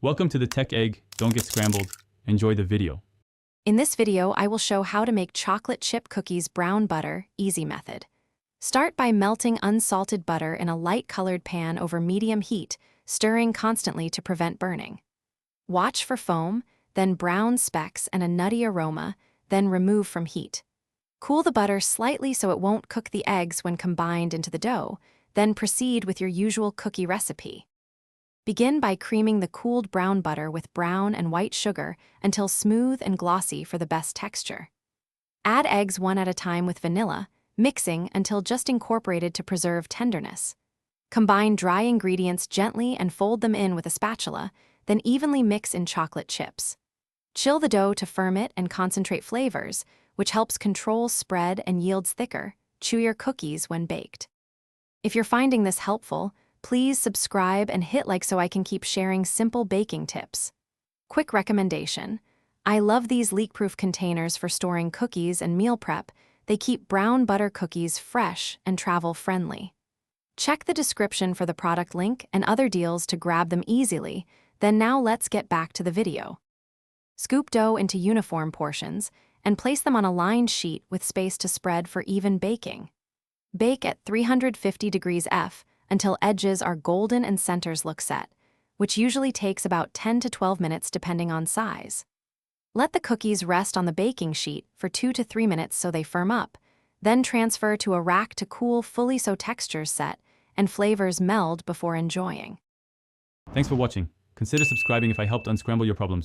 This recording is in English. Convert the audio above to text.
Welcome to the Tech Egg. Don't get scrambled. Enjoy the video. In this video, I will show how to make chocolate chip cookies brown butter, easy method. Start by melting unsalted butter in a light-colored pan over medium heat, stirring constantly to prevent burning. Watch for foam, then brown specks and a nutty aroma, then remove from heat. Cool the butter slightly so it won't cook the eggs when combined into the dough, then proceed with your usual cookie recipe. Begin by creaming the cooled brown butter with brown and white sugar until smooth and glossy for the best texture. Add eggs one at a time with vanilla, mixing until just incorporated to preserve tenderness. Combine dry ingredients gently and fold them in with a spatula, then evenly mix in chocolate chips. Chill the dough to firm it and concentrate flavors, which helps control spread and yields thicker, chewier cookies when baked. If you're finding this helpful, please subscribe and hit like so I can keep sharing simple baking tips. Quick recommendation: I love these leak-proof containers for storing cookies and meal prep. They keep brown butter cookies fresh and travel-friendly. Check the description for the product link and other deals to grab them easily. Then now let's get back to the video. Scoop dough into uniform portions and place them on a lined sheet with space to spread for even baking. Bake at 350 degrees F until edges are golden and centers look set, which usually takes about 10 to 12 minutes depending on size. Let the cookies rest on the baking sheet for 2 to 3 minutes so they firm up, then transfer to a rack to cool fully so textures set and flavors meld before enjoying. Thanks for watching. Consider subscribing if I helped unscramble your problems.